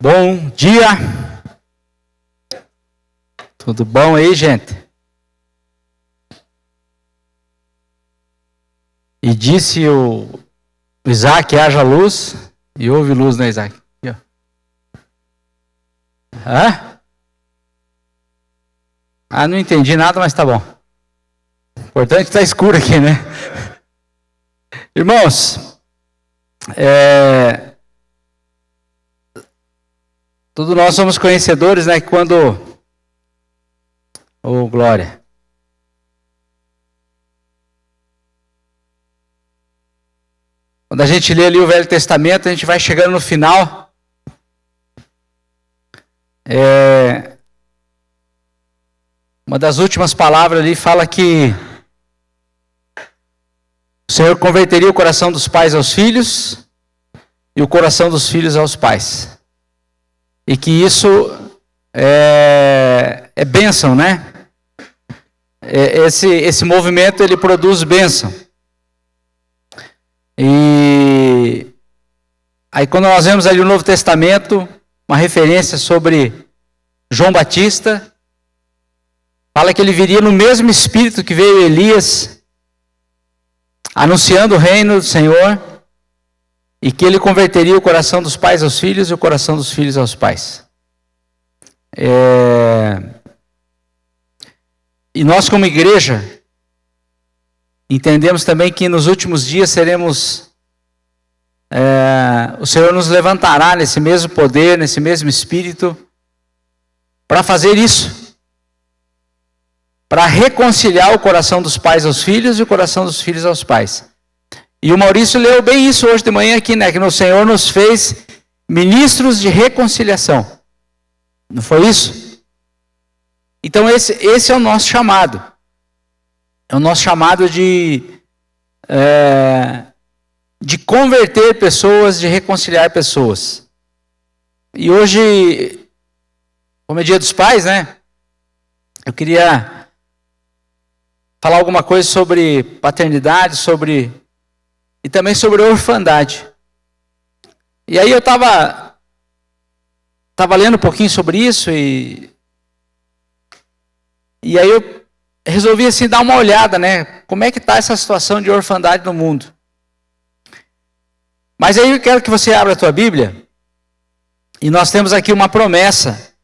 Bom dia! Tudo bom aí, gente? E disse o Isaac, haja luz, e houve luz, né, Isaac? Aqui, ó. Hã? Ah, não entendi nada, mas tá bom. O importante é que tá escuro aqui, né? Irmãos, todos nós somos conhecedores, né, que quando... Ô, glória! Quando a gente lê ali o Velho Testamento, a gente vai chegando no final. Uma das últimas palavras ali fala que o Senhor converteria o coração dos pais aos filhos e o coração dos filhos aos pais. E que isso é bênção, né? Esse movimento, ele produz bênção. E aí quando nós vemos ali o Novo Testamento, uma referência sobre João Batista, fala que ele viria no mesmo espírito que veio Elias, anunciando o reino do Senhor, e que ele converteria o coração dos pais aos filhos e o coração dos filhos aos pais. E nós como igreja, entendemos também que nos últimos dias o Senhor nos levantará nesse mesmo poder, nesse mesmo espírito, para fazer isso. Para reconciliar o coração dos pais aos filhos e o coração dos filhos aos pais. E o Maurício leu bem isso hoje de manhã aqui, né? Que o Senhor nos fez ministros de reconciliação. Não foi isso? Então esse é o nosso chamado. É o nosso chamado de converter pessoas, de reconciliar pessoas. E hoje, como é Dia dos Pais, né? Eu queria falar alguma coisa sobre paternidade, e também sobre orfandade. E aí eu estava lendo um pouquinho sobre isso e aí eu resolvi assim dar uma olhada, né? Como é que está essa situação de orfandade no mundo? Mas aí eu quero que você abra a tua Bíblia e nós temos aqui uma promessa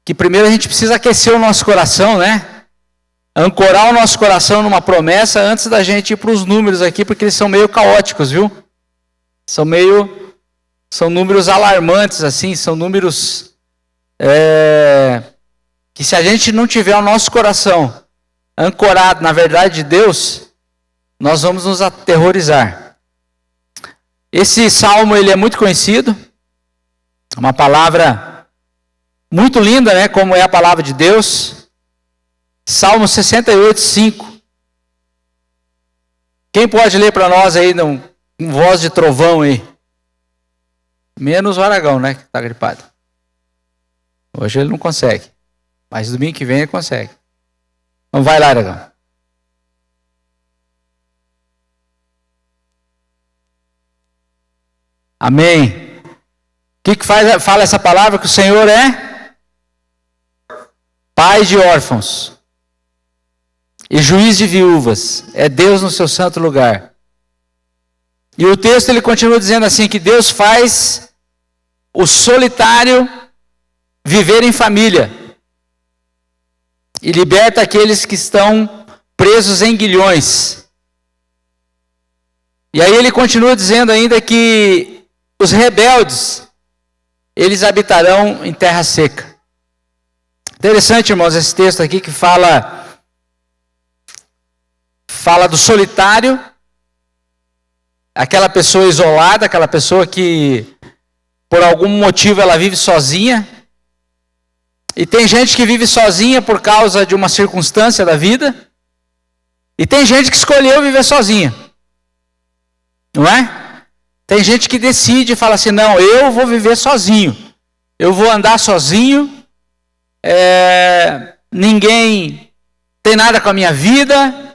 que primeiro a gente precisa aquecer o nosso coração, né? Ancorar o nosso coração numa promessa antes da gente ir para os números aqui, porque eles são meio caóticos, viu? São números alarmantes, assim, são números que se a gente não tiver o nosso coração ancorado na verdade de Deus, nós vamos nos aterrorizar. Esse salmo, ele é muito conhecido, uma palavra muito linda, né? Como é a palavra de Deus. Salmo 68, 5. Quem pode ler para nós aí, com voz de trovão aí? Menos o Aragão, né? Que está gripado. Hoje ele não consegue. Mas domingo que vem ele consegue. Então vai lá, Aragão. Amém. O que fala essa palavra? Que o Senhor é pai de órfãos e juiz de viúvas, é Deus no seu santo lugar. E o texto ele continua dizendo assim, que Deus faz o solitário viver em família e liberta aqueles que estão presos em grilhões. E aí ele continua dizendo ainda que os rebeldes, eles habitarão em terra seca. Interessante, irmãos, esse texto aqui que fala do solitário, aquela pessoa isolada, aquela pessoa que por algum motivo ela vive sozinha. E tem gente que vive sozinha por causa de uma circunstância da vida. E tem gente que escolheu viver sozinha. Não é? Tem gente que decide e fala assim, não, eu vou viver sozinho. Eu vou andar sozinho. Ninguém tem nada com a minha vida.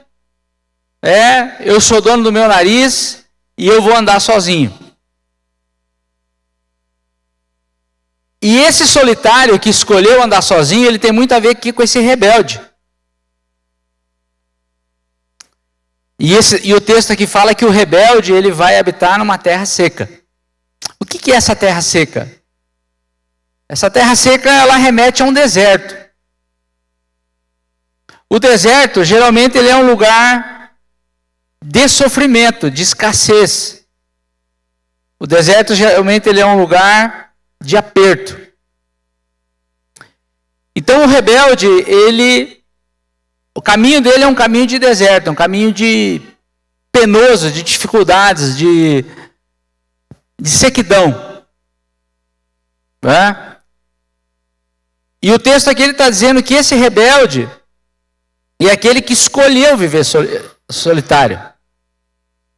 Eu sou dono do meu nariz e eu vou andar sozinho. E esse solitário que escolheu andar sozinho, ele tem muito a ver aqui com esse rebelde. E o texto aqui fala que o rebelde ele vai habitar numa terra seca. O que é essa terra seca? Essa terra seca ela remete a um deserto. O deserto geralmente ele é um lugar de sofrimento, de escassez. O deserto geralmente ele é um lugar de aperto. Então o rebelde, o caminho dele é um caminho de deserto, um caminho de penoso, de dificuldades, de sequidão. Né? E o texto aqui ele está dizendo que esse rebelde é aquele que escolheu viver solitário.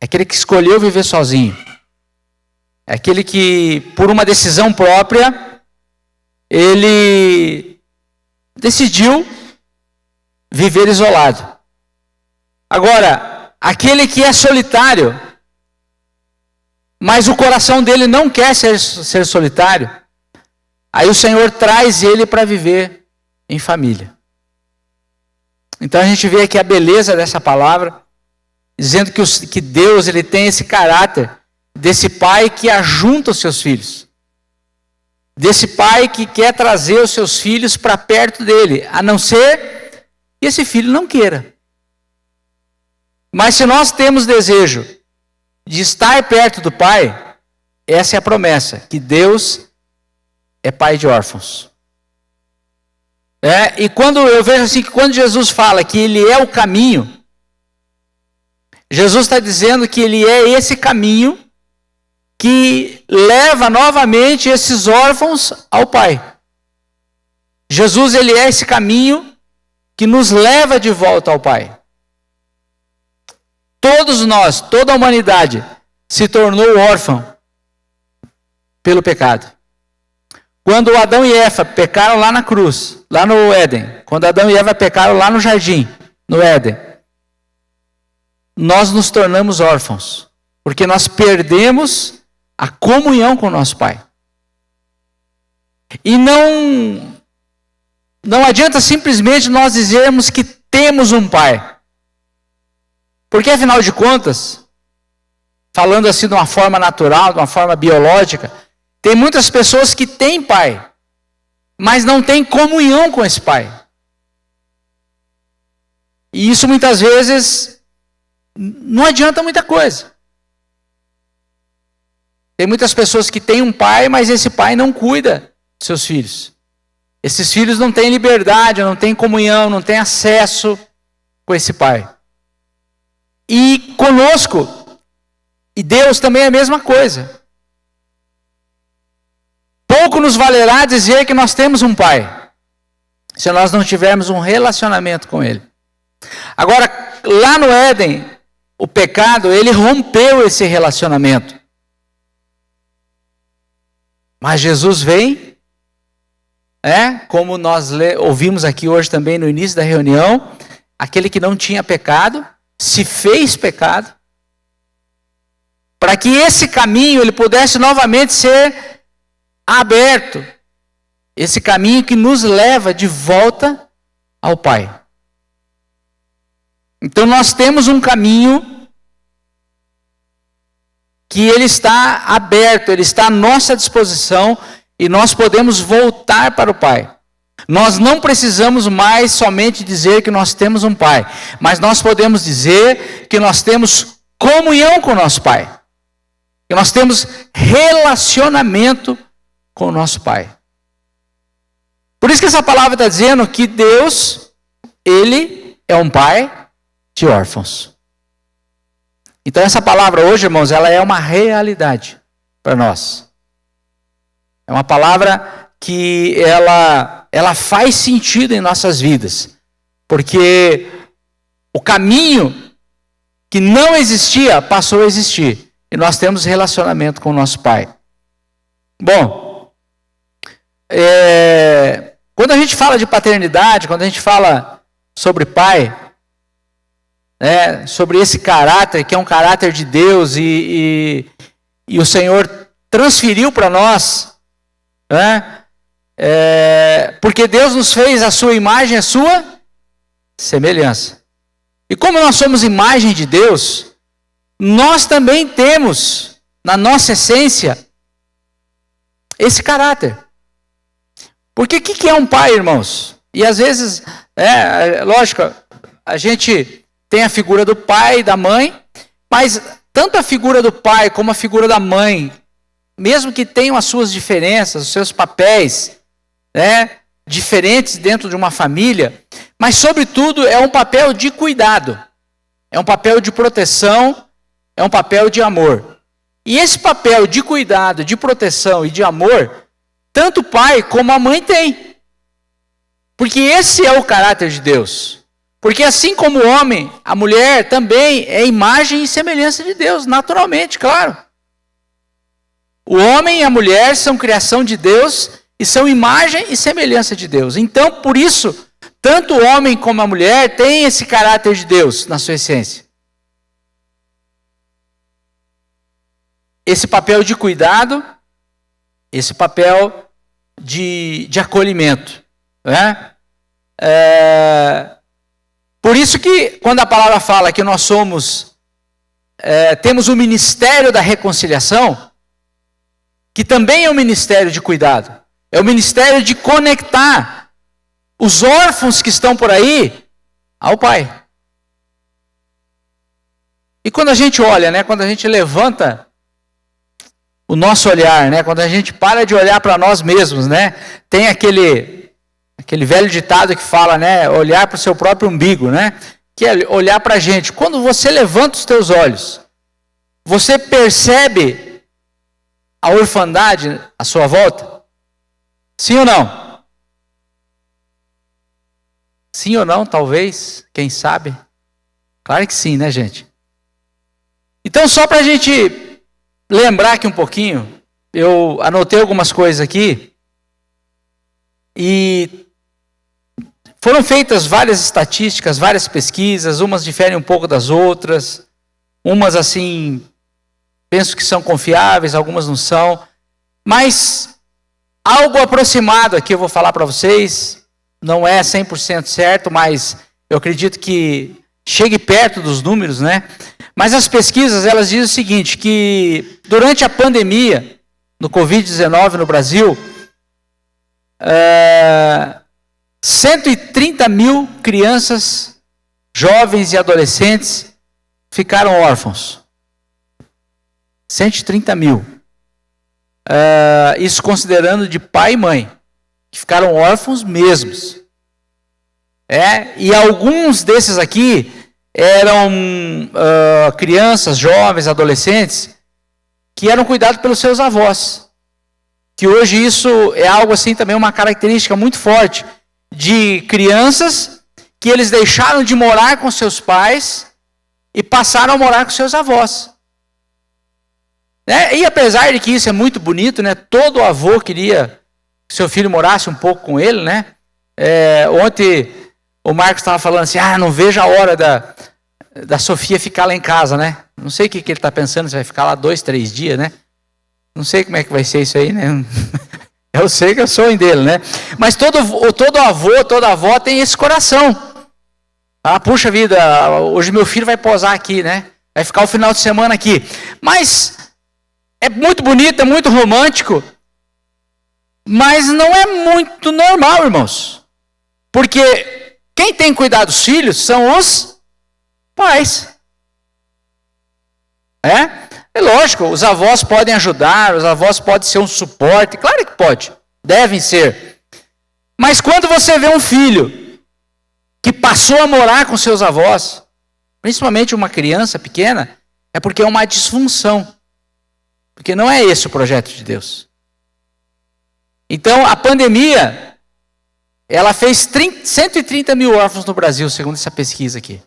É aquele que escolheu viver sozinho. É aquele que, por uma decisão própria, ele decidiu viver isolado. Agora, aquele que é solitário, mas o coração dele não quer ser solitário, aí o Senhor traz ele para viver em família. Então a gente vê aqui a beleza dessa palavra, dizendo que Deus ele tem esse caráter desse pai que ajunta os seus filhos. Desse pai que quer trazer os seus filhos para perto dele, a não ser que esse filho não queira. Mas se nós temos desejo de estar perto do pai, essa é a promessa, que Deus é pai de órfãos. E quando eu vejo assim, que quando Jesus fala que ele é o caminho, Jesus está dizendo que ele é esse caminho que leva novamente esses órfãos ao Pai. Jesus, ele é esse caminho que nos leva de volta ao Pai. Todos nós, toda a humanidade, se tornou órfão pelo pecado. Quando Adão e Eva pecaram lá na cruz, lá no Éden, quando Adão e Eva pecaram lá no jardim, no Éden, nós nos tornamos órfãos, porque nós perdemos a comunhão com o nosso Pai. E não adianta simplesmente nós dizermos que temos um Pai. Porque afinal de contas, falando assim de uma forma natural, de uma forma biológica, tem muitas pessoas que têm pai, mas não têm comunhão com esse pai. E isso muitas vezes não adianta muita coisa. Tem muitas pessoas que têm um pai, mas esse pai não cuida dos seus filhos. Esses filhos não têm liberdade, não têm comunhão, não têm acesso com esse pai. E conosco, e Deus também é a mesma coisa. Pouco nos valerá dizer que nós temos um pai, se nós não tivermos um relacionamento com ele. Agora, lá no Éden, o pecado, ele rompeu esse relacionamento. Mas Jesus vem, como nós ouvimos aqui hoje também no início da reunião, aquele que não tinha pecado, se fez pecado, para que esse caminho ele pudesse novamente ser aberto, esse caminho que nos leva de volta ao Pai. Então nós temos um caminho que ele está aberto, ele está à nossa disposição e nós podemos voltar para o Pai. Nós não precisamos mais somente dizer que nós temos um Pai, mas nós podemos dizer que nós temos comunhão com o nosso Pai, que nós temos relacionamento com o nosso Pai. Por isso que essa palavra está dizendo que Deus, ele é um Pai de órfãos. Então essa palavra hoje, irmãos, ela é uma realidade para nós. É uma palavra que ela faz sentido em nossas vidas. Porque o caminho que não existia passou a existir. E nós temos relacionamento com o nosso Pai. Bom, quando a gente fala de paternidade, quando a gente fala sobre pai, sobre esse caráter, que é um caráter de Deus, e o Senhor transferiu para nós, Porque Deus nos fez a sua imagem, a sua semelhança. E como nós somos imagem de Deus, nós também temos, na nossa essência, esse caráter. Porque o que é um pai, irmãos? E às vezes, lógico, a gente tem a figura do pai e da mãe, mas tanto a figura do pai como a figura da mãe, mesmo que tenham as suas diferenças, os seus papéis, diferentes dentro de uma família, mas sobretudo é um papel de cuidado, é um papel de proteção, é um papel de amor. E esse papel de cuidado, de proteção e de amor, tanto o pai como a mãe têm. Porque esse é o caráter de Deus. Porque assim como o homem, a mulher também é imagem e semelhança de Deus, naturalmente, claro. O homem e a mulher são criação de Deus e são imagem e semelhança de Deus. Então, por isso, tanto o homem como a mulher têm esse caráter de Deus na sua essência. Esse papel de cuidado, esse papel de acolhimento. Por isso que quando a palavra fala que nós temos o ministério da reconciliação, que também é um ministério de cuidado, é o ministério de conectar os órfãos que estão por aí ao Pai. E quando a gente olha, quando a gente levanta o nosso olhar, quando a gente para de olhar para nós mesmos, tem aquele velho ditado que fala, olhar para o seu próprio umbigo, que é olhar para a gente. Quando você levanta os teus olhos, você percebe a orfandade à sua volta? Sim ou não? Sim ou não, talvez, quem sabe? Claro que sim, gente? Então, só para a gente lembrar aqui um pouquinho, eu anotei algumas coisas aqui, e foram feitas várias estatísticas, várias pesquisas, umas diferem um pouco das outras, umas assim, penso que são confiáveis, algumas não são, mas algo aproximado aqui eu vou falar para vocês, não é 100% certo, mas eu acredito que chegue perto dos números, Mas as pesquisas, elas dizem o seguinte, que durante a pandemia, no Covid-19 no Brasil, 130 mil crianças, jovens e adolescentes ficaram órfãos. 130 mil. Isso considerando de pai e mãe, que ficaram órfãos mesmos. E alguns desses aqui eram crianças, jovens, adolescentes, que eram cuidados pelos seus avós. Que hoje isso é algo assim também, uma característica muito forte de crianças que eles deixaram de morar com seus pais e passaram a morar com seus avós. E apesar de que isso é muito bonito, todo avô queria que seu filho morasse um pouco com ele, ontem o Marcos estava falando assim, não vejo a hora da Sofia ficar lá em casa, Não sei o que ele está pensando, se vai ficar lá 2, 3 dias, Não sei como é que vai ser isso aí, Eu sei que eu sou um dele, Mas todo avô, toda avó tem esse coração. Puxa vida, hoje meu filho vai posar aqui, Vai ficar o final de semana aqui. Mas é muito bonito, é muito romântico, mas não é muito normal, irmãos. Porque quem tem que cuidar dos filhos são os pais. É lógico, os avós podem ajudar, os avós podem ser um suporte, claro que pode, devem ser. Mas quando você vê um filho que passou a morar com seus avós, principalmente uma criança pequena, é porque é uma disfunção. Porque não é esse o projeto de Deus. Então, a pandemia, ela fez 130 mil órfãos no Brasil, segundo essa pesquisa aqui.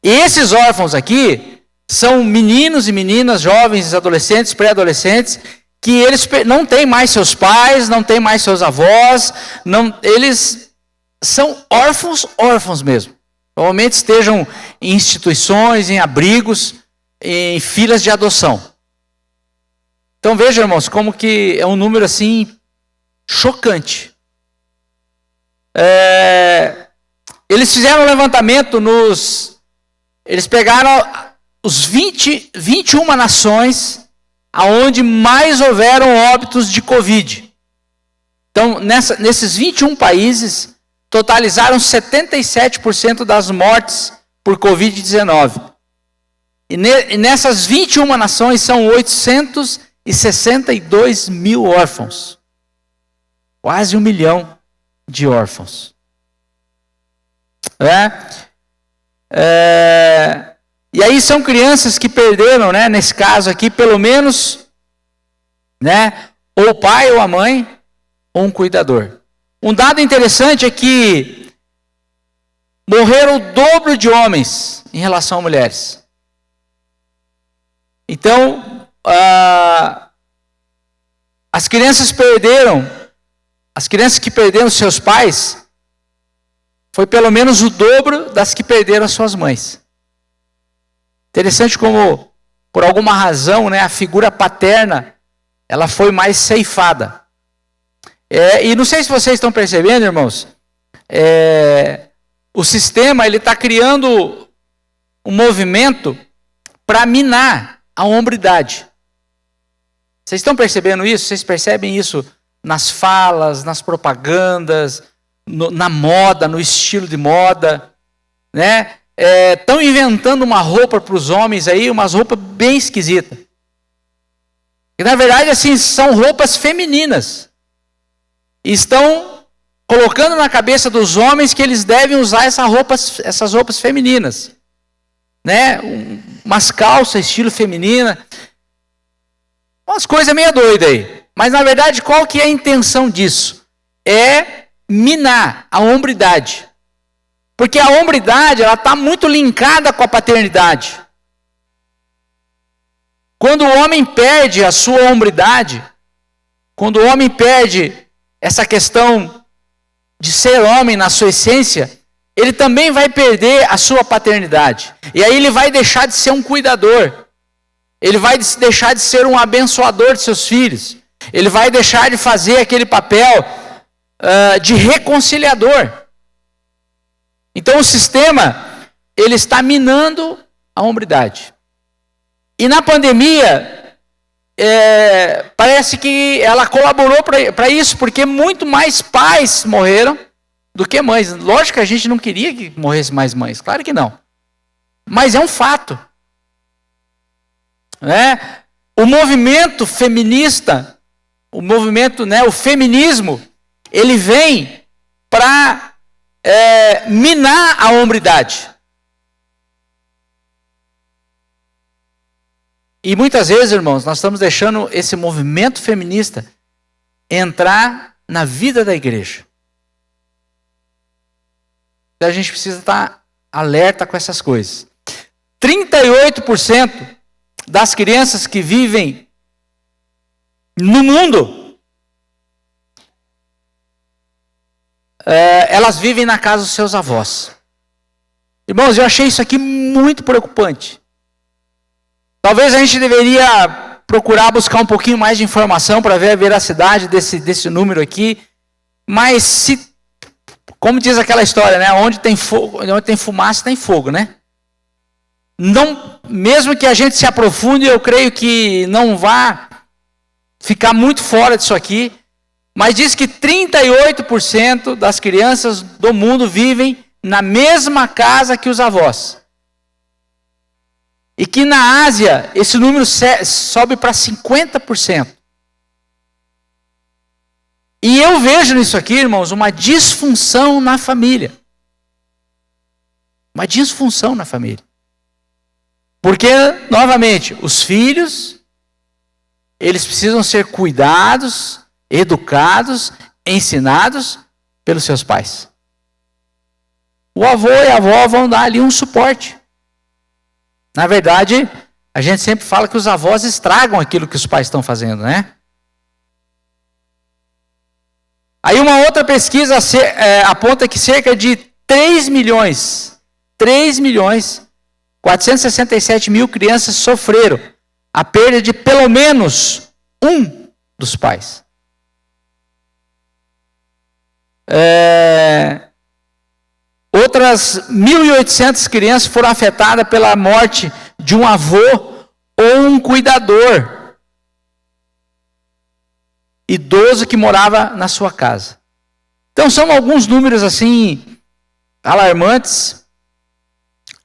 E esses órfãos aqui são meninos e meninas, jovens, adolescentes, pré-adolescentes, que eles não têm mais seus pais, não têm mais seus avós, eles são órfãos mesmo. Provavelmente estejam em instituições, em abrigos, em filas de adoção. Então veja, irmãos, como que é um número assim chocante. Eles fizeram um levantamento eles pegaram os 21 nações aonde mais houveram óbitos de Covid. Então, nesses 21 países, totalizaram 77% das mortes por Covid-19. E nessas 21 nações são 862 mil órfãos. Quase 1 milhão de órfãos. E aí são crianças que perderam, né, nesse caso aqui, pelo menos, né, ou o pai ou a mãe, ou um cuidador. Um dado interessante é que morreram o dobro de homens em relação a mulheres. Então, as crianças que perderam seus pais, foi pelo menos o dobro das que perderam suas mães. Interessante como, por alguma razão, né, a figura paterna, ela foi mais ceifada. E não sei se vocês estão percebendo, irmãos, o sistema está criando um movimento para minar a hombridade. Vocês estão percebendo isso? Vocês percebem isso nas falas, nas propagandas, na moda, no estilo de moda, né? Estão inventando uma roupa para os homens aí, umas roupas bem esquisitas. E na verdade, assim, são roupas femininas. E estão colocando na cabeça dos homens que eles devem usar essas roupas femininas. Né? Umas calças estilo feminina. Umas coisas meio doidas aí. Mas na verdade, qual que é a intenção disso? É minar a hombridade. Porque a hombridade, ela está muito linkada com a paternidade. Quando o homem perde a sua hombridade, quando o homem perde essa questão de ser homem na sua essência, ele também vai perder a sua paternidade. E aí ele vai deixar de ser um cuidador. Ele vai deixar de ser um abençoador de seus filhos. Ele vai deixar de fazer aquele papel de reconciliador. Então o sistema, ele está minando a hombridade. E na pandemia, parece que ela colaborou para isso, porque muito mais pais morreram do que mães. Lógico que a gente não queria que morresse mais mães, claro que não. Mas é um fato. Né? O movimento feminista, o feminismo, ele vem para minar a hombridade. E muitas vezes, irmãos, nós estamos deixando esse movimento feminista entrar na vida da igreja. Então a gente precisa estar alerta com essas coisas. 38% das crianças que vivem no mundo, elas vivem na casa dos seus avós. Irmãos, eu achei isso aqui muito preocupante. Talvez a gente deveria procurar buscar um pouquinho mais de informação para ver a veracidade desse número aqui. Mas como diz aquela história, né? Onde tem fogo, onde tem fumaça, tem fogo, né? Não, mesmo que a gente se aprofunde, eu creio que não vá ficar muito fora disso aqui. Mas diz que 38% das crianças do mundo vivem na mesma casa que os avós. E que na Ásia, esse número sobe para 50%. E eu vejo nisso aqui, irmãos, uma disfunção na família. Uma disfunção na família. Porque, novamente, os filhos, eles precisam ser cuidados, educados, ensinados pelos seus pais. O avô e a avó vão dar ali um suporte. Na verdade, a gente sempre fala que os avós estragam aquilo que os pais estão fazendo, né? Aí uma outra pesquisa aponta que cerca de 467 mil crianças sofreram a perda de pelo menos um dos pais. Outras 1.800 crianças foram afetadas pela morte de um avô ou um cuidador idoso que morava na sua casa. Então são alguns números assim alarmantes,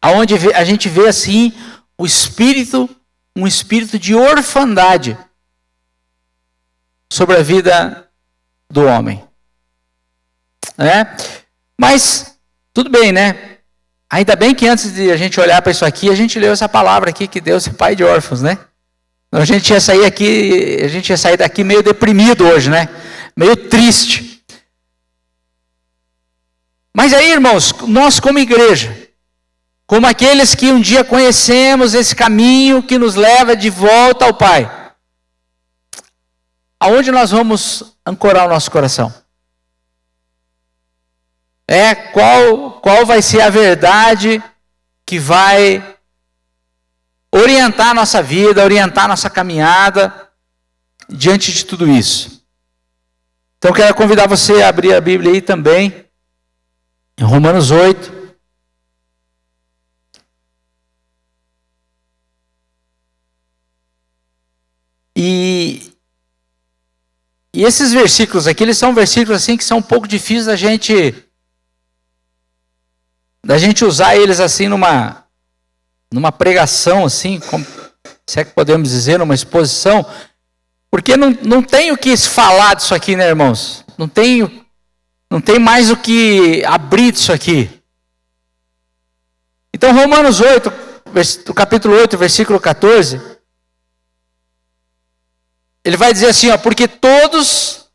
aonde a gente vê assim um espírito de orfandade sobre a vida do homem. Mas tudo bem, né? Ainda bem que antes de a gente olhar para isso aqui, a gente leu essa palavra aqui, que Deus é pai de órfãos, né? A gente ia sair daqui meio deprimido hoje, né? Meio triste. Mas aí, irmãos, nós como igreja, como aqueles que um dia conhecemos esse caminho que nos leva de volta ao Pai, aonde nós vamos ancorar o nosso coração? Qual vai ser a verdade que vai orientar a nossa vida, orientar a nossa caminhada diante de tudo isso? Então eu quero convidar você a abrir a Bíblia aí também, em Romanos 8. E esses versículos aqui, eles são versículos assim que são um pouco difíceis da gente usar eles assim numa pregação assim, se é que podemos dizer, numa exposição, porque não tem o que falar disso aqui, né, irmãos? Não tem mais o que abrir disso aqui. Então, Romanos 8, capítulo 8, versículo 14, ele vai dizer assim, porque todos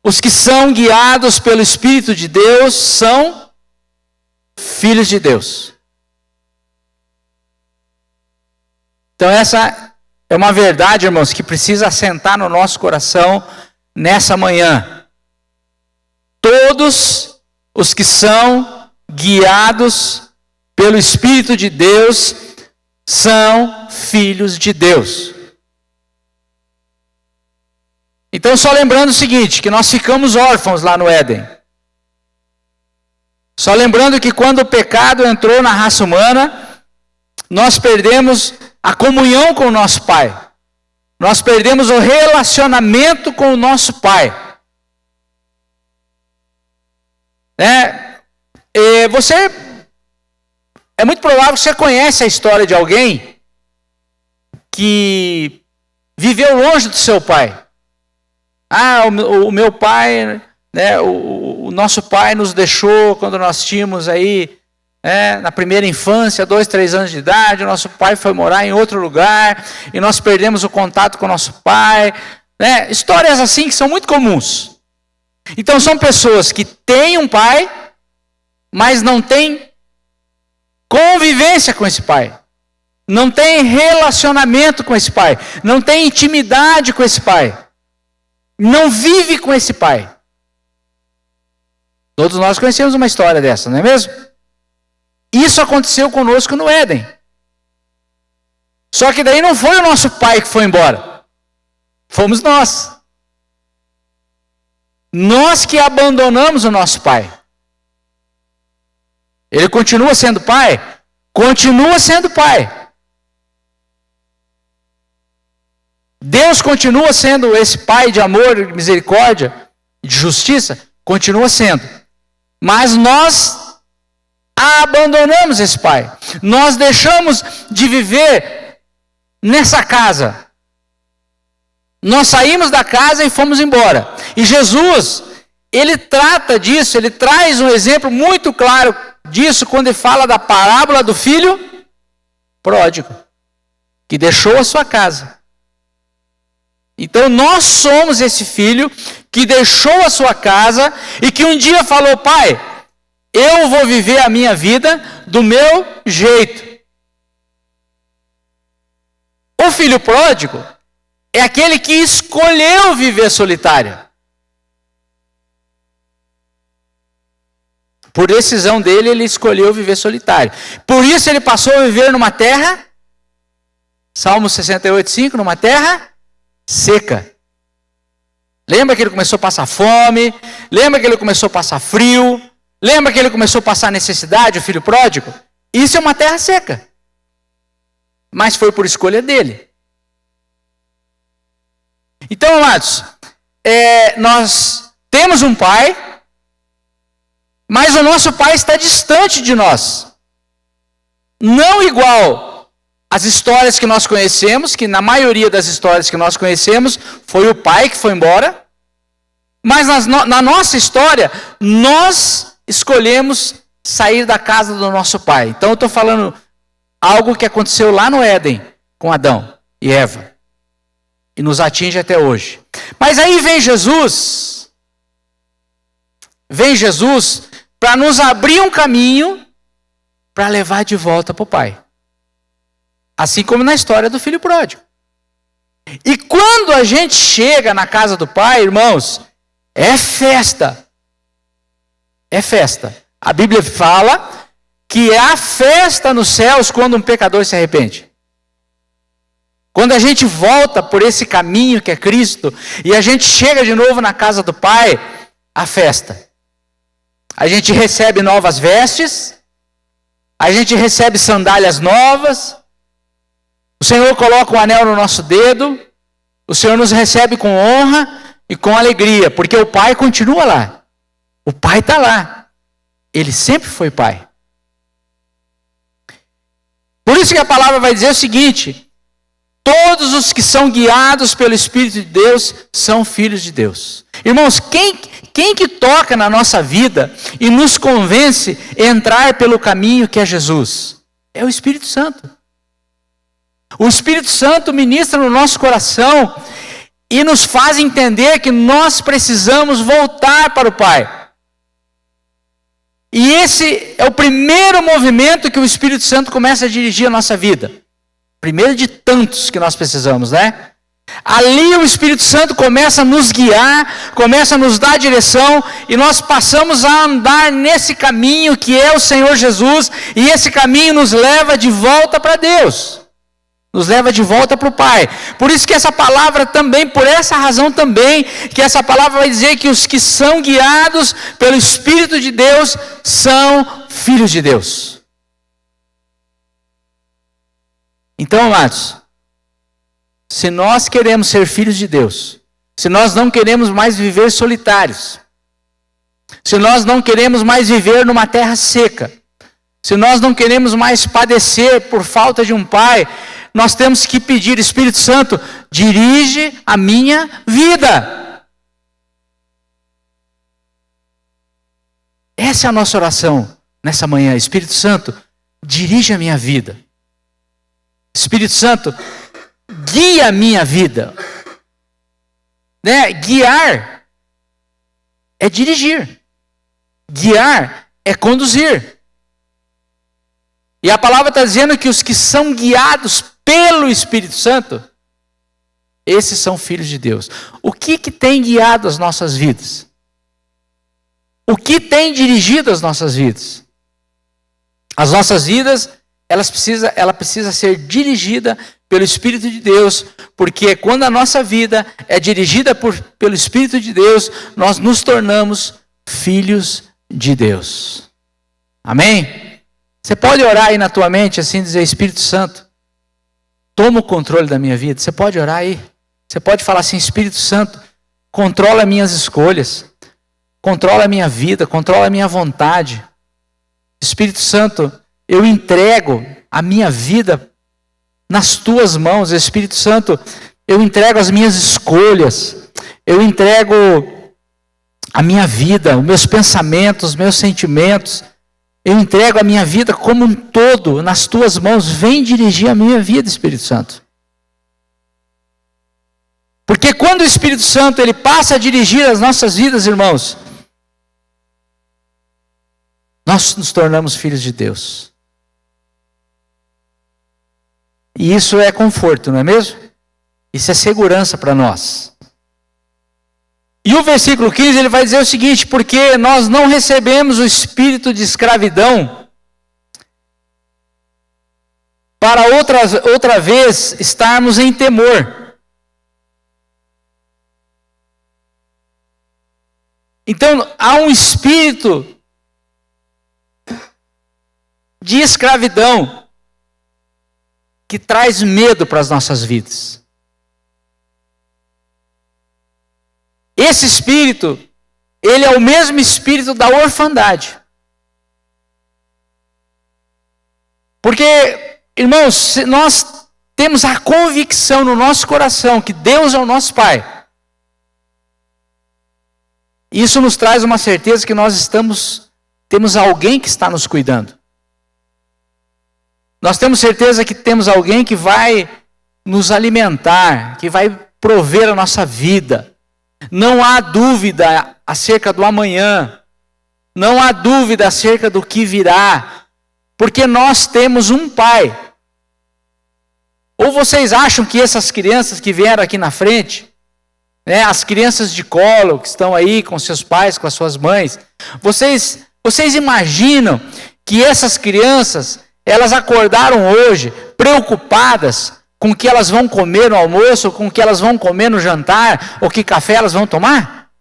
os que são guiados pelo Espírito de Deus são filhos de Deus. Então essa é uma verdade, irmãos, que precisa assentar no nosso coração nessa manhã. Todos os que são guiados pelo Espírito de Deus são filhos de Deus. Então, só lembrando o seguinte, que nós ficamos órfãos lá no Éden. Só lembrando que quando o pecado entrou na raça humana, nós perdemos a comunhão com o nosso Pai. Nós perdemos o relacionamento com o nosso Pai. É muito provável que você conhece a história de alguém que viveu longe do seu pai. O meu pai, né, o nosso pai nos deixou quando nós tínhamos aí, na primeira infância, 2, 3 anos de idade, o nosso pai foi morar em outro lugar, e nós perdemos o contato com o nosso pai. Histórias assim que são muito comuns. Então são pessoas que têm um pai, mas não têm convivência com esse pai. Não têm relacionamento com esse pai. Não têm intimidade com esse pai. Não vive com esse pai. Todos nós conhecemos uma história dessa, não é mesmo? Isso aconteceu conosco no Éden. Só que daí não foi o nosso pai que foi embora. Fomos nós. Nós que abandonamos o nosso pai. Ele continua sendo pai? Continua sendo pai. Deus continua sendo esse pai de amor, de misericórdia, de justiça? Continua sendo. Mas nós abandonamos esse pai. Nós deixamos de viver nessa casa. Nós saímos da casa e fomos embora. E Jesus, ele trata disso, ele traz um exemplo muito claro disso quando ele fala da parábola do filho pródigo, que deixou a sua casa. Então nós somos esse filho que deixou a sua casa e que um dia falou: pai, eu vou viver a minha vida do meu jeito. O filho pródigo é aquele que escolheu viver solitário. Por decisão dele, ele escolheu viver solitário. Por isso ele passou a viver numa terra, Salmo 68:5, numa terra seca. Lembra que ele começou a passar fome? Lembra que ele começou a passar frio? Lembra que ele começou a passar necessidade, o filho pródigo? Isso é uma terra seca. Mas foi por escolha dele. Então, amados, nós temos um pai, mas o nosso pai está distante de nós. Não igual às histórias que nós conhecemos, que na maioria das histórias que nós conhecemos, foi o pai que foi embora. Mas na nossa história, nós escolhemos sair da casa do nosso pai. Então eu estou falando algo que aconteceu lá no Éden, com Adão e Eva. E nos atinge até hoje. Mas aí vem Jesus para nos abrir um caminho para levar de volta para o pai. Assim como na história do filho pródigo. E quando a gente chega na casa do pai, irmãos, é festa. É festa. A Bíblia fala que há festa nos céus quando um pecador se arrepende. Quando a gente volta por esse caminho que é Cristo, e a gente chega de novo na casa do pai, há festa. A gente recebe novas vestes, a gente recebe sandálias novas, o Senhor coloca um anel no nosso dedo, o Senhor nos recebe com honra e com alegria, porque o pai continua lá. O pai está lá. Ele sempre foi pai. Por isso que a palavra vai dizer o seguinte: todos os que são guiados pelo Espírito de Deus são filhos de Deus. Irmãos, quem que toca na nossa vida e nos convence a entrar pelo caminho que é Jesus? É o Espírito Santo. O Espírito Santo ministra no nosso coração e nos faz entender que nós precisamos voltar para o Pai. E esse é o primeiro movimento que o Espírito Santo começa a dirigir a nossa vida. Primeiro de tantos que nós precisamos, né? Ali o Espírito Santo começa a nos guiar, começa a nos dar direção, e nós passamos a andar nesse caminho que é o Senhor Jesus, e esse caminho nos leva de volta para Deus. Nos leva de volta para o Pai. Por isso que essa palavra também, por essa razão também, que essa palavra vai dizer que os que são guiados pelo Espírito de Deus são filhos de Deus. Então, amados, se nós queremos ser filhos de Deus, se nós não queremos mais viver solitários, se nós não queremos mais viver numa terra seca, se nós não queremos mais padecer por falta de um pai, nós temos que pedir: Espírito Santo, dirige a minha vida. Essa é a nossa oração nessa manhã. Espírito Santo, dirige a minha vida. Espírito Santo, guia a minha vida. Né? Guiar é dirigir. Guiar é conduzir. E a palavra está dizendo que os que são guiados pelo Espírito Santo, esses são filhos de Deus. O que tem guiado as nossas vidas? O que tem dirigido as nossas vidas? As nossas vidas, ela precisa ser dirigida pelo Espírito de Deus, porque quando a nossa vida é dirigida pelo Espírito de Deus, nós nos tornamos filhos de Deus. Amém? Você pode orar aí na tua mente assim, dizer: Espírito Santo, toma o controle da minha vida. Você pode orar aí. Você pode falar assim: Espírito Santo, controla minhas escolhas, controla a minha vida, controla a minha vontade. Espírito Santo, eu entrego a minha vida nas tuas mãos. Espírito Santo, eu entrego as minhas escolhas, eu entrego a minha vida, os meus pensamentos, os meus sentimentos. Eu entrego a minha vida como um todo nas tuas mãos. Vem dirigir a minha vida, Espírito Santo. Porque quando o Espírito Santo ele passa a dirigir as nossas vidas, irmãos, nós nos tornamos filhos de Deus. E isso é conforto, não é mesmo? Isso é segurança para nós. E o versículo 15 ele vai dizer o seguinte: porque nós não recebemos o espírito de escravidão para outra vez estarmos em temor. Então, há um espírito de escravidão que traz medo para as nossas vidas. Esse espírito, ele é o mesmo espírito da orfandade. Porque, irmãos, se nós temos a convicção no nosso coração que Deus é o nosso Pai, isso nos traz uma certeza que nós temos alguém que está nos cuidando. Nós temos certeza que temos alguém que vai nos alimentar, que vai prover a nossa vida. Não há dúvida acerca do amanhã. Não há dúvida acerca do que virá. Porque nós temos um Pai. Ou vocês acham que essas crianças que vieram aqui na frente, né, as crianças de colo que estão aí com seus pais, com as suas mães, vocês imaginam que essas crianças, elas acordaram hoje preocupadas com o que elas vão comer no almoço, com o que elas vão comer no jantar, ou que café elas vão tomar?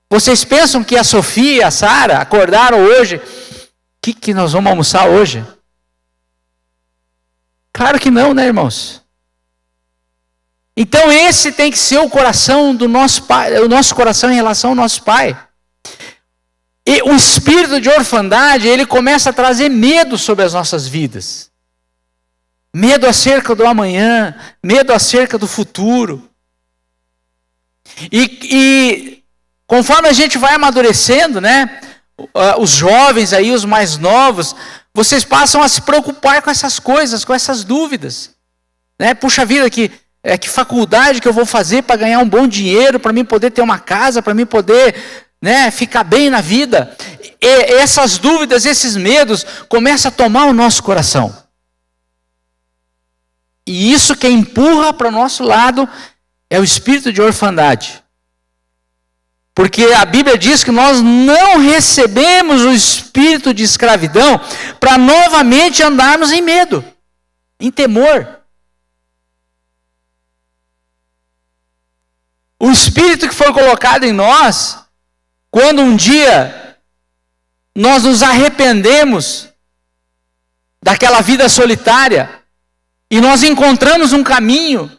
Vocês pensam que a Sofia e a Sara acordaram hoje, o que nós vamos almoçar hoje? Claro que não, né, irmãos? Então esse tem que ser o coração do nosso Pai, o nosso coração em relação ao nosso Pai. E o espírito de orfandade, ele começa a trazer medo sobre as nossas vidas. Medo acerca do amanhã, medo acerca do futuro. E conforme a gente vai amadurecendo, né, os jovens aí, os mais novos, vocês passam a se preocupar com essas coisas, com essas dúvidas. Né? Puxa vida, que faculdade que eu vou fazer para ganhar um bom dinheiro, para mim poder ter uma casa, para mim poder, né, ficar bem na vida. E essas dúvidas, esses medos começam a tomar o nosso coração. E isso que empurra para o nosso lado é o espírito de orfandade. Porque a Bíblia diz que nós não recebemos o espírito de escravidão para novamente andarmos em medo, em temor. O espírito que foi colocado em nós, quando um dia nós nos arrependemos daquela vida solitária e nós encontramos um caminho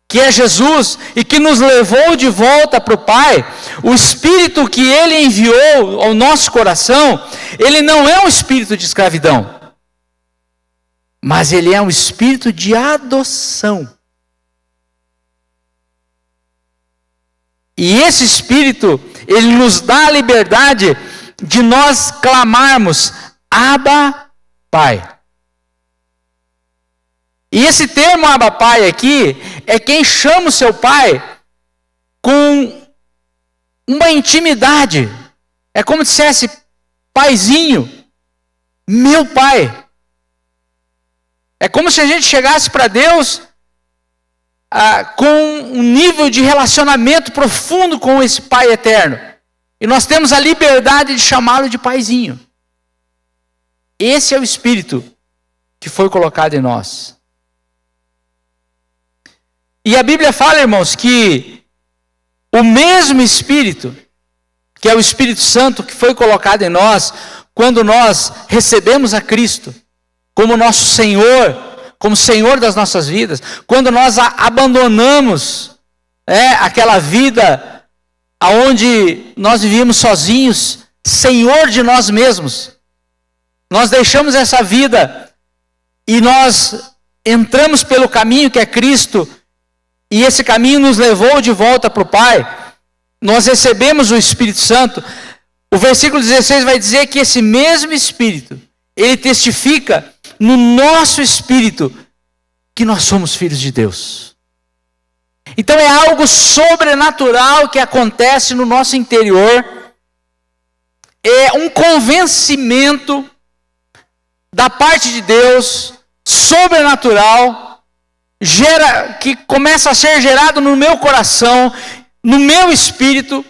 que é Jesus e que nos levou de volta para o Pai, o espírito que Ele enviou ao nosso coração, ele não é um espírito de escravidão, mas ele é um espírito de adoção. E esse espírito, ele nos dá a liberdade de nós clamarmos, Abba, Pai. E esse termo Abba Pai aqui, é quem chama o seu pai com uma intimidade. É como se dissesse, paizinho, meu pai. É como se a gente chegasse para Deus com um nível de relacionamento profundo com esse Pai eterno. E nós temos a liberdade de chamá-lo de paizinho. Esse é o espírito que foi colocado em nós. E a Bíblia fala, irmãos, que o mesmo Espírito, que é o Espírito Santo que foi colocado em nós, quando nós recebemos a Cristo como nosso Senhor, como Senhor das nossas vidas, quando nós abandonamos aquela vida onde nós vivíamos sozinhos, Senhor de nós mesmos, nós deixamos essa vida e nós entramos pelo caminho que é Cristo, e esse caminho nos levou de volta para o Pai, nós recebemos o Espírito Santo. O versículo 16 vai dizer que esse mesmo Espírito, ele testifica no nosso espírito que nós somos filhos de Deus. Então é algo sobrenatural que acontece no nosso interior, é um convencimento da parte de Deus, sobrenatural, que começa a ser gerado no meu coração, no meu espírito,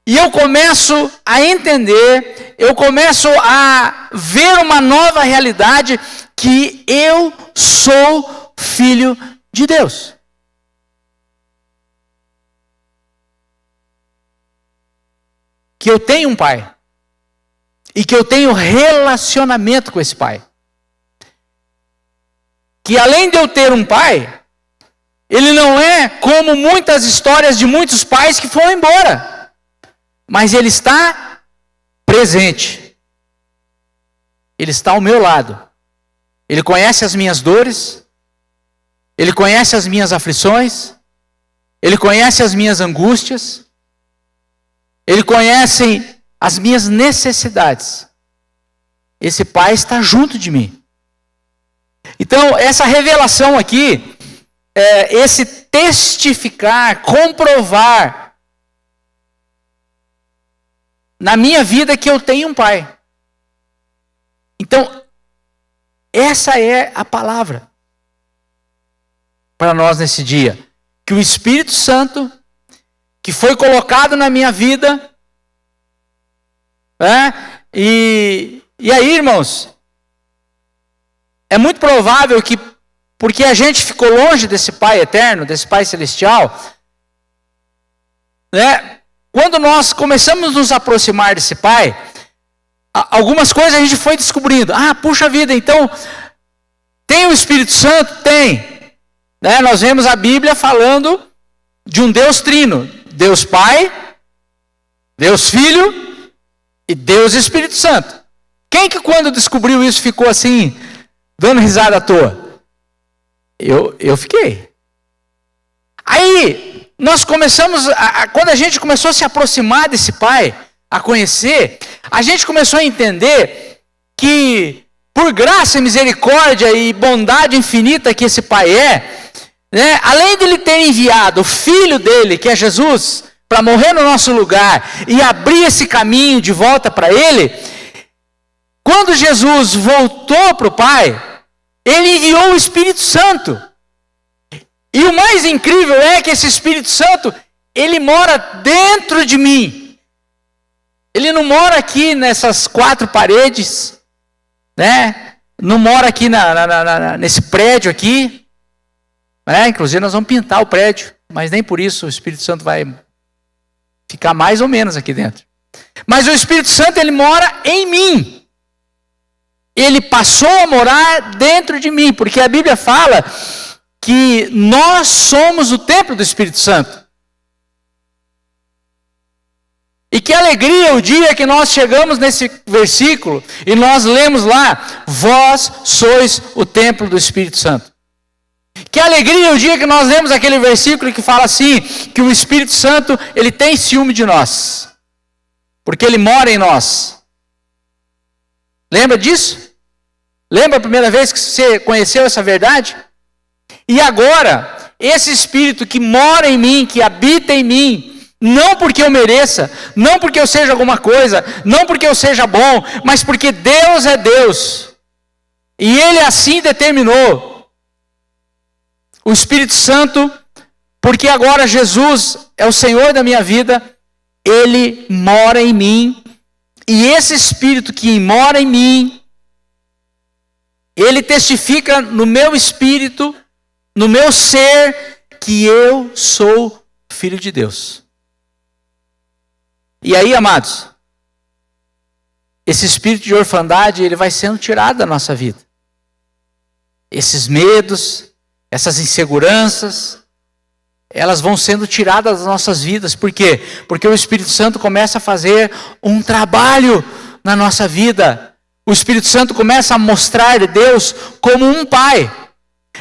e eu começo a entender, eu começo a ver uma nova realidade, que eu sou filho de Deus. que eu tenho um pai. E que eu tenho relacionamento com esse pai. Que além de eu ter um pai, ele não é como muitas histórias de muitos pais que foram embora. Mas ele está presente. Ele está ao meu lado. Ele conhece as minhas dores. Ele conhece as minhas aflições. Ele conhece as minhas angústias. Ele conhece as minhas necessidades. Esse pai está junto de mim. Então, essa revelação aqui, esse testificar, comprovar na minha vida que eu tenho um pai. Então, essa é a palavra para nós nesse dia. Que o Espírito Santo, que foi colocado na minha vida, e aí, irmãos, é muito provável que, porque a gente ficou longe desse Pai eterno, desse Pai celestial, quando nós começamos a nos aproximar desse Pai, algumas coisas a gente foi descobrindo. Puxa vida, então, tem o Espírito Santo? Tem. Nós vemos a Bíblia falando de um Deus trino. Deus Pai, Deus Filho e Deus Espírito Santo. Quem que quando descobriu isso ficou assim, dando risada à toa? Eu fiquei. Aí, nós começamos, quando a gente começou a se aproximar desse Pai, a conhecer, a gente começou a entender que, por graça, misericórdia e bondade infinita que esse Pai além de Ele ter enviado o Filho dele, que é Jesus, para morrer no nosso lugar e abrir esse caminho de volta para Ele, quando Jesus voltou para o Pai, Ele enviou o Espírito Santo. E o mais incrível é que esse Espírito Santo, Ele mora dentro de mim. Ele não mora aqui nessas 4 paredes, não mora aqui nesse prédio aqui. Inclusive nós vamos pintar o prédio, mas nem por isso o Espírito Santo vai ficar mais ou menos aqui dentro. Mas o Espírito Santo, ele mora em mim. Ele passou a morar dentro de mim, porque a Bíblia fala que nós somos o templo do Espírito Santo. E que alegria o dia que nós chegamos nesse versículo e nós lemos lá: vós sois o templo do Espírito Santo. Que alegria o dia que nós lemos aquele versículo que fala assim, que o Espírito Santo, ele tem ciúme de nós, porque ele mora em nós. Lembra disso? Lembra a primeira vez que você conheceu essa verdade? E agora, esse Espírito que mora em mim, que habita em mim, não porque eu mereça, não porque eu seja alguma coisa, não porque eu seja bom, mas porque Deus é Deus. E Ele assim determinou. O Espírito Santo, porque agora Jesus é o Senhor da minha vida, Ele mora em mim, e esse Espírito que mora em mim, Ele testifica no meu espírito, no meu ser, que eu sou filho de Deus. E aí, amados, esse espírito de orfandade, ele vai sendo tirado da nossa vida. Esses medos, essas inseguranças, elas vão sendo tiradas das nossas vidas. Por quê? Porque o Espírito Santo começa a fazer um trabalho na nossa vida. O Espírito Santo começa a mostrar Deus como um pai,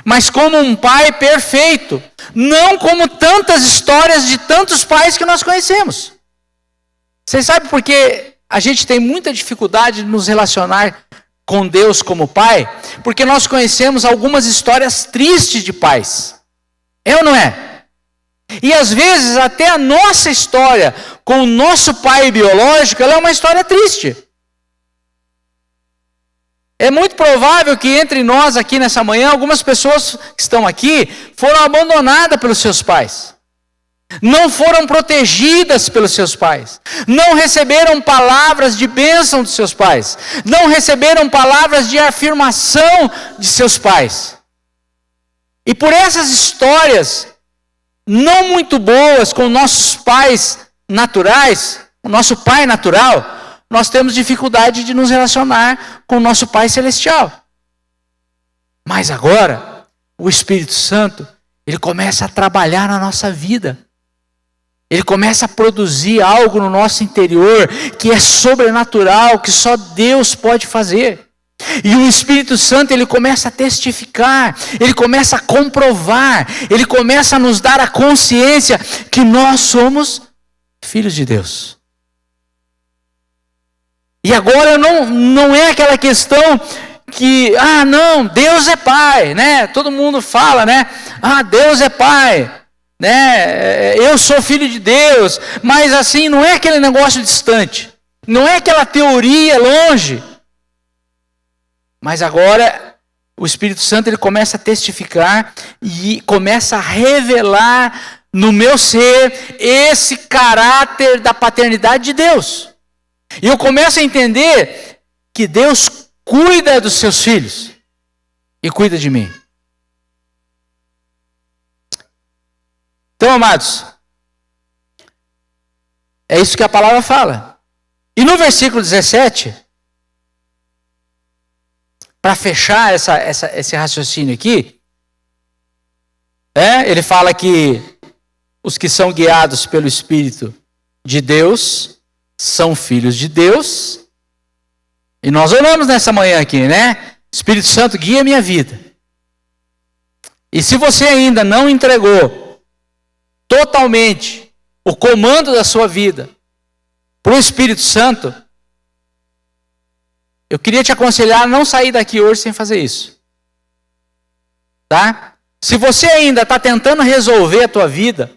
mas como um pai perfeito, não como tantas histórias de tantos pais que nós conhecemos. Vocês sabem por que a gente tem muita dificuldade de nos relacionar com Deus como pai? Porque nós conhecemos algumas histórias tristes de pais. É ou não é? E às vezes até a nossa história com o nosso pai biológico, ela é uma história triste. É muito provável que entre nós aqui nessa manhã, algumas pessoas que estão aqui foram abandonadas pelos seus pais. Não foram protegidas pelos seus pais. Não receberam palavras de bênção dos seus pais. Não receberam palavras de afirmação de seus pais. E por essas histórias não muito boas com nossos pais naturais, o nosso pai natural, nós temos dificuldade de nos relacionar com o nosso Pai Celestial. Mas agora, o Espírito Santo, ele começa a trabalhar na nossa vida. Ele começa a produzir algo no nosso interior que é sobrenatural, que só Deus pode fazer. E o Espírito Santo, ele começa a testificar, ele começa a comprovar, ele começa a nos dar a consciência que nós somos filhos de Deus. E agora não é aquela questão que, não, Deus é Pai, né? Todo mundo fala, né? Deus é Pai, né? Eu sou filho de Deus, mas assim, não é aquele negócio distante, não é aquela teoria longe. Mas agora, o Espírito Santo, ele começa a testificar e começa a revelar no meu ser esse caráter da paternidade de Deus. E eu começo a entender que Deus cuida dos seus filhos e cuida de mim. Então, amados, é isso que a palavra fala. E no versículo 17, para fechar esse raciocínio aqui, ele fala que os que são guiados pelo Espírito de Deus são filhos de Deus. E nós oramos nessa manhã aqui, né? Espírito Santo, guia a minha vida. E se você ainda não entregou totalmente o comando da sua vida para o Espírito Santo, eu queria te aconselhar a não sair daqui hoje sem fazer isso. Tá? Se você ainda está tentando resolver a tua vida,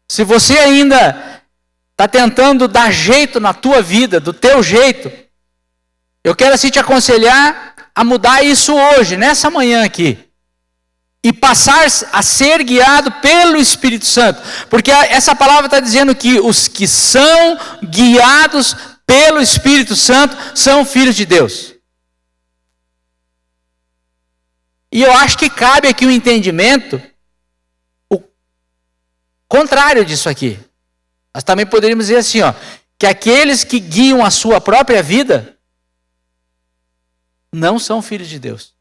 se você ainda está tentando dar jeito na tua vida, do teu jeito, eu quero assim te aconselhar a mudar isso hoje, nessa manhã aqui. E passar a ser guiado pelo Espírito Santo. Porque essa palavra está dizendo que os que são guiados pelo Espírito Santo são filhos de Deus. E eu acho que cabe aqui um entendimento o contrário disso aqui. Nós também poderíamos dizer assim, que aqueles que guiam a sua própria vida não são filhos de Deus.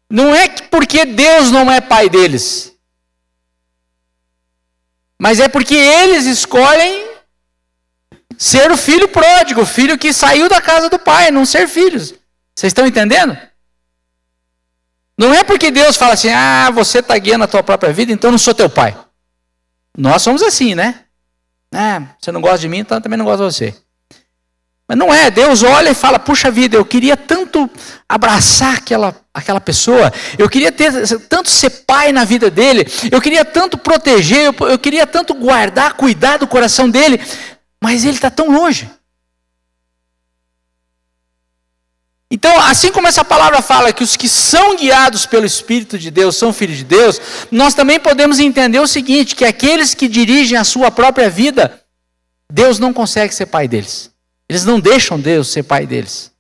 Não é porque Deus não é pai deles, mas é porque eles escolhem ser o filho pródigo, o filho que saiu da casa do pai, não ser filhos. Vocês estão entendendo? Não é porque Deus fala assim, você está guiando a tua própria vida, então eu não sou teu pai. Nós somos assim, né? Você não gosta de mim, então eu também não gosto de você. Mas não é, Deus olha e fala, puxa vida, eu queria tanto abraçar aquela pessoa, eu queria tanto ser pai na vida dele, eu queria tanto proteger, eu queria tanto guardar, cuidar do coração dele, mas ele está tão longe. Então, assim como essa palavra fala que os que são guiados pelo Espírito de Deus são filhos de Deus, nós também podemos entender o seguinte, que aqueles que dirigem a sua própria vida, Deus não consegue ser pai deles. Eles não deixam Deus ser pai deles.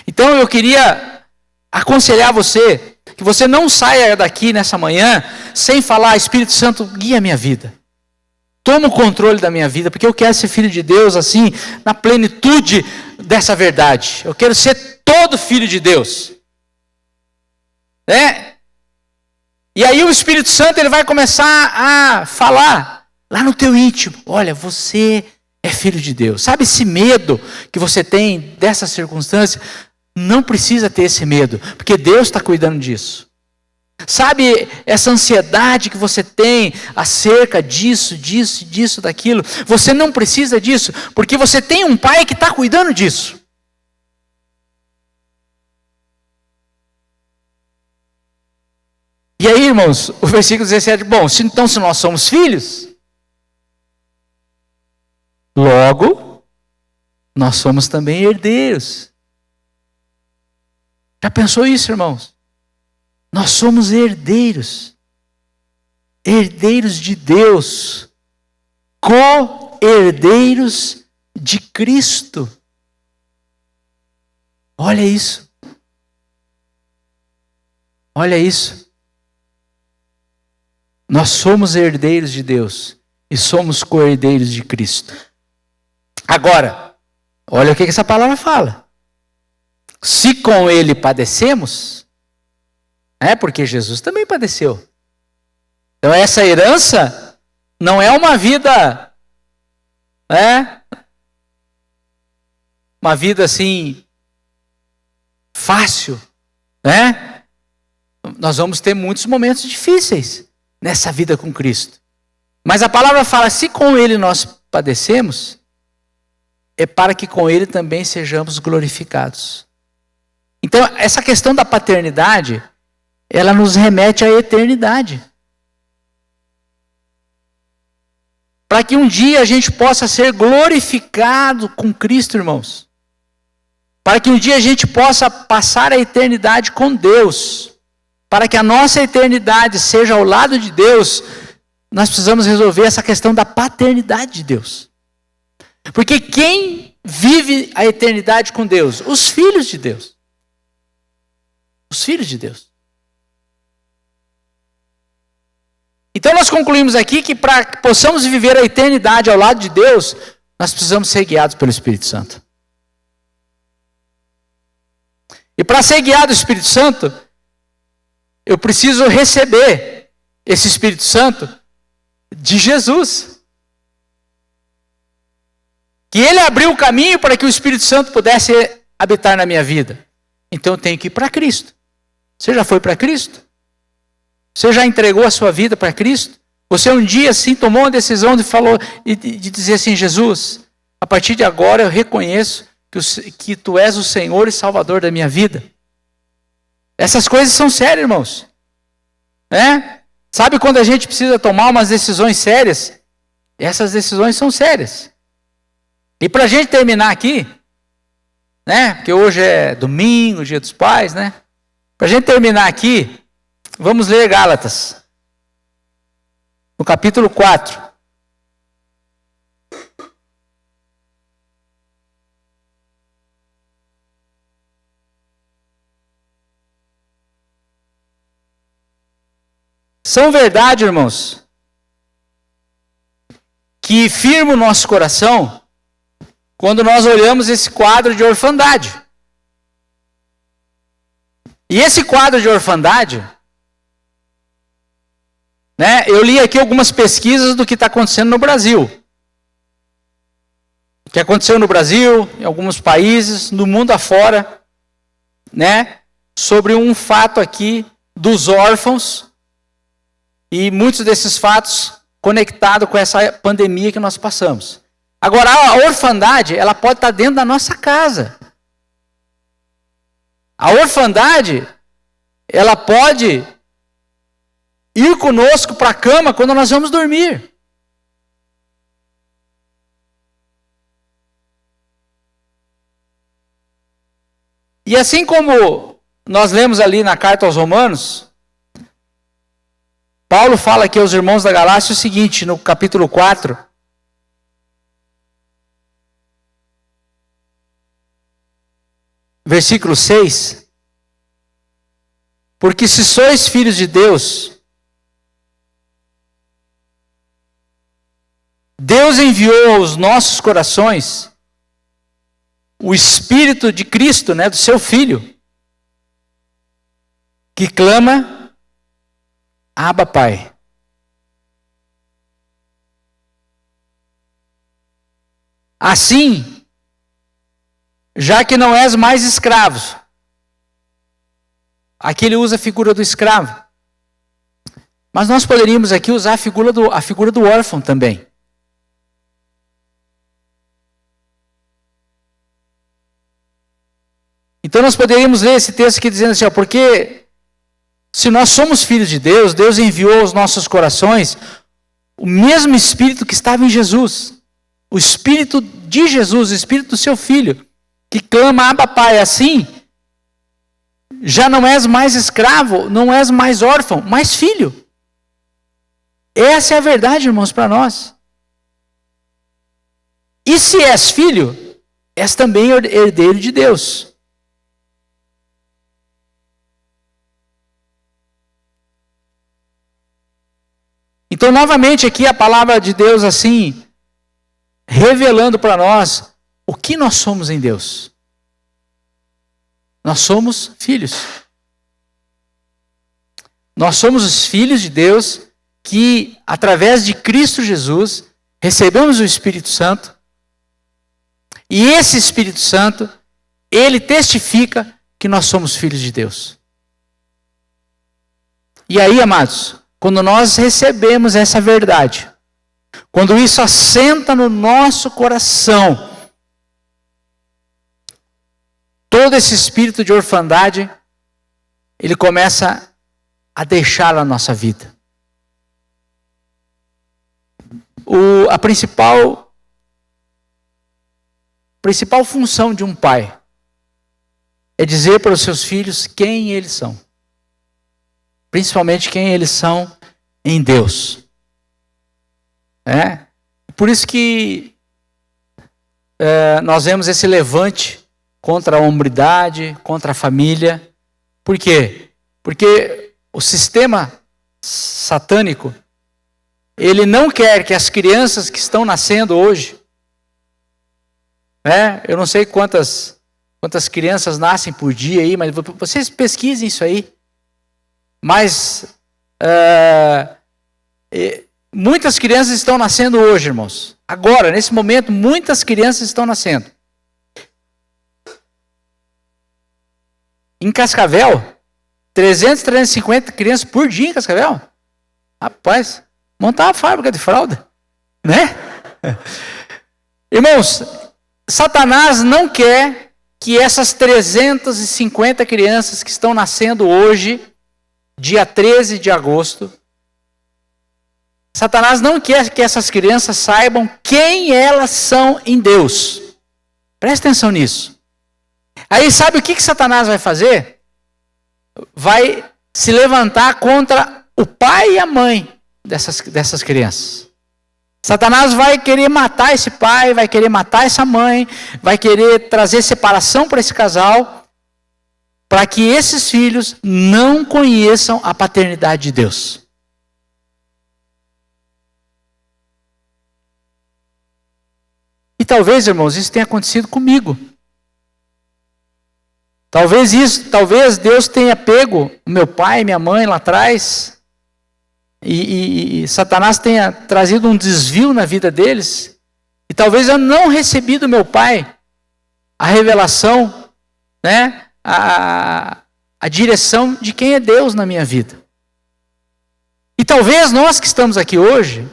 Então eu queria aconselhar você, que você não saia daqui nessa manhã sem falar, Espírito Santo, guia a minha vida. Toma o controle da minha vida, porque eu quero ser filho de Deus assim, na plenitude dessa verdade. Eu quero ser todo filho de Deus. E aí o Espírito Santo, ele vai começar a falar lá no teu íntimo. Olha, você é filho de Deus. Sabe esse medo que você tem dessa circunstância? Não precisa ter esse medo, porque Deus está cuidando disso. Sabe essa ansiedade que você tem acerca disso, daquilo? Você não precisa disso, porque você tem um pai que está cuidando disso. E aí, irmãos, o versículo 17, então se nós somos filhos, logo, nós somos também herdeiros. Já pensou isso, irmãos? Nós somos herdeiros. Herdeiros de Deus. Co-herdeiros de Cristo. Olha isso. Olha isso. Nós somos herdeiros de Deus. e somos co-herdeiros de Cristo. Agora, olha o que essa palavra fala. Se com ele padecemos, porque Jesus também padeceu. Então essa herança não é uma vida, uma vida assim, fácil, Nós vamos ter muitos momentos difíceis nessa vida com Cristo. Mas a palavra fala, se com ele nós padecemos, é para que com ele também sejamos glorificados. Então, essa questão da paternidade, ela nos remete à eternidade. Para que um dia a gente possa ser glorificado com Cristo, irmãos. Para que um dia a gente possa passar a eternidade com Deus. Para que a nossa eternidade seja ao lado de Deus, nós precisamos resolver essa questão da paternidade de Deus. Porque quem vive a eternidade com Deus? Os filhos de Deus. Os filhos de Deus. Então nós concluímos aqui que para que possamos viver a eternidade ao lado de Deus, nós precisamos ser guiados pelo Espírito Santo. E para ser guiado pelo Espírito Santo, eu preciso receber esse Espírito Santo de Jesus. Que ele abriu o caminho para que o Espírito Santo pudesse habitar na minha vida. Então eu tenho que ir para Cristo. Você já foi para Cristo? Você já entregou a sua vida para Cristo? Você um dia assim tomou uma decisão de dizer assim, Jesus, a partir de agora eu reconheço que tu és o Senhor e Salvador da minha vida. Essas coisas são sérias, irmãos. Sabe quando a gente precisa tomar umas decisões sérias? Essas decisões são sérias. E para a gente terminar aqui, porque hoje é domingo, dia dos pais, para a gente terminar aqui, vamos ler Gálatas, no capítulo 4. São verdade, irmãos, que firma o nosso coração quando nós olhamos esse quadro de orfandade. E esse quadro de orfandade, eu li aqui algumas pesquisas do que está acontecendo no Brasil. O que aconteceu no Brasil, em alguns países, no mundo afora, sobre um fato aqui dos órfãos, e muitos desses fatos conectados com essa pandemia que nós passamos. Agora, a orfandade, ela pode estar dentro da nossa casa. A orfandade, ela pode ir conosco para a cama quando nós vamos dormir. E assim como nós lemos ali na carta aos Romanos, Paulo fala aqui aos irmãos da Galácia o seguinte, no capítulo 4, versículo 6, porque se sois filhos de Deus, Deus enviou aos nossos corações o Espírito de Cristo, do seu Filho, que clama, Abba, Pai. Assim, já que não és mais escravo, aqui ele usa a figura do escravo, mas nós poderíamos aqui usar a figura do órfão também. Então nós poderíamos ler esse texto aqui dizendo assim, porque se nós somos filhos de Deus, Deus enviou aos nossos corações o mesmo Espírito que estava em Jesus. O Espírito de Jesus, o Espírito do seu Filho, que clama, Abba, Pai. Assim, já não és mais escravo, não és mais órfão, mas filho. Essa é a verdade, irmãos, para nós. E se és filho, és também herdeiro de Deus. Então, novamente aqui a palavra de Deus assim, revelando para nós o que nós somos em Deus. Nós somos filhos. Nós somos os filhos de Deus que, através de Cristo Jesus, recebemos o Espírito Santo. E esse Espírito Santo, ele testifica que nós somos filhos de Deus. E aí, amados, quando nós recebemos essa verdade, quando isso assenta no nosso coração, todo esse espírito de orfandade, ele começa a deixar a nossa vida. A principal função de um pai é dizer para os seus filhos quem eles são. Principalmente quem eles são em Deus. Por isso que nós vemos esse levante contra a hombridade, contra a família. Por quê? Porque o sistema satânico, ele não quer que as crianças que estão nascendo hoje, eu não sei quantas crianças nascem por dia aí, mas vocês pesquisem isso aí. Mas muitas crianças estão nascendo hoje, irmãos. Agora, nesse momento, muitas crianças estão nascendo. Em Cascavel, 300, 350 crianças por dia em Cascavel. Rapaz, montar uma fábrica de fralda, né? Irmãos, Satanás não quer que essas 350 crianças que estão nascendo hoje, dia 13 de agosto, Satanás não quer que essas crianças saibam quem elas são em Deus. Presta atenção nisso. Aí sabe o que Satanás vai fazer? Vai se levantar contra o pai e a mãe dessas crianças. Satanás vai querer matar esse pai, vai querer matar essa mãe, vai querer trazer separação para esse casal, para que esses filhos não conheçam a paternidade de Deus. E talvez, irmãos, isso tenha acontecido comigo. Talvez Deus tenha pego o meu pai e minha mãe lá atrás, e Satanás tenha trazido um desvio na vida deles, e talvez eu não recebi do meu pai a revelação, a direção de quem é Deus na minha vida. E talvez nós que estamos aqui hoje,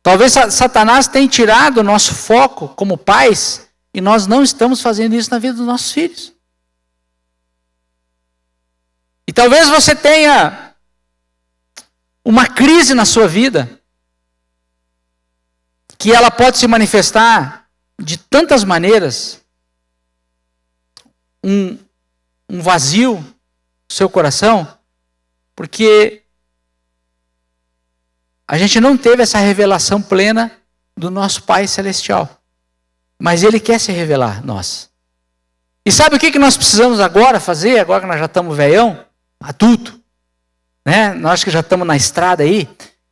talvez Satanás tenha tirado o nosso foco como pais, e nós não estamos fazendo isso na vida dos nossos filhos. E talvez você tenha uma crise na sua vida, que ela pode se manifestar de tantas maneiras, um vazio no seu coração, porque a gente não teve essa revelação plena do nosso Pai Celestial. Mas Ele quer se revelar a nós. E sabe o que nós precisamos agora fazer, agora que nós já estamos velhão, adulto, nós que já estamos na estrada aí,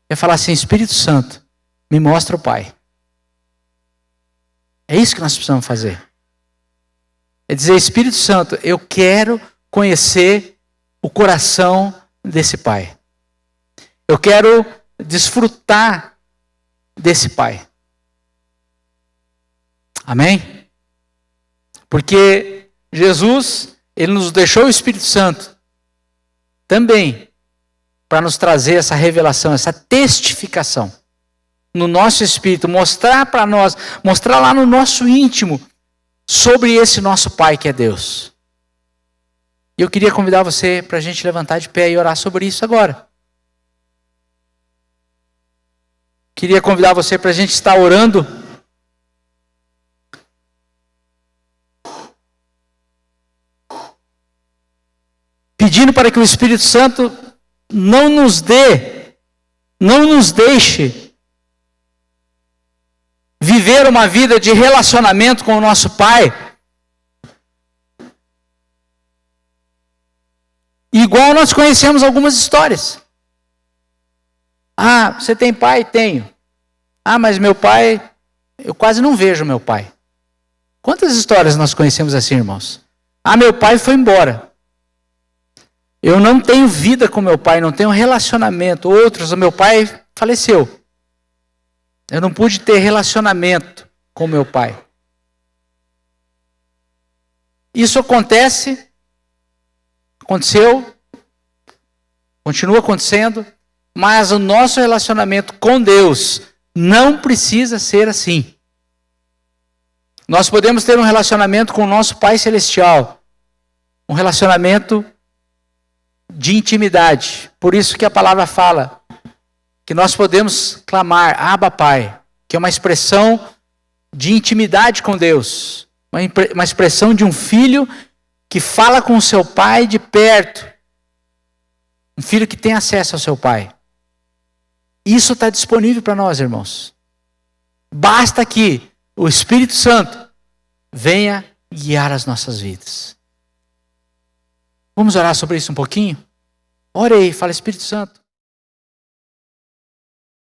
é falar assim: Espírito Santo, me mostra o Pai. É isso que nós precisamos fazer. É dizer: Espírito Santo, eu quero conhecer o coração desse Pai. Eu quero desfrutar desse Pai. Amém? Porque Jesus, Ele nos deixou o Espírito Santo também para nos trazer essa revelação, essa testificação no nosso espírito, mostrar para nós, mostrar lá no nosso íntimo sobre esse nosso Pai que é Deus. E eu queria convidar você para a gente levantar de pé e orar sobre isso agora. Queria convidar você para a gente estar orando. Pedindo para que o Espírito Santo não nos deixe viver uma vida de relacionamento com o nosso Pai igual nós conhecemos algumas histórias. Ah, você tem pai? Tenho. Ah, mas meu pai, eu quase não vejo meu pai. Quantas histórias nós conhecemos assim, irmãos? Ah, meu pai foi embora. Eu não tenho vida com meu pai, não tenho relacionamento. Outros, o meu pai faleceu. Eu não pude ter relacionamento com meu pai. Isso aconteceu, continua acontecendo, mas o nosso relacionamento com Deus não precisa ser assim. Nós podemos ter um relacionamento com o nosso Pai Celestial, um relacionamento de intimidade. Por isso que a palavra fala que nós podemos clamar, Abba Pai, que é uma expressão de intimidade com Deus, uma expressão de um filho que fala com o seu pai de perto, um filho que tem acesso ao seu pai. Isso está disponível para nós, irmãos. Basta que o Espírito Santo venha guiar as nossas vidas. Vamos orar sobre isso um pouquinho? Ore aí, fala, Espírito Santo,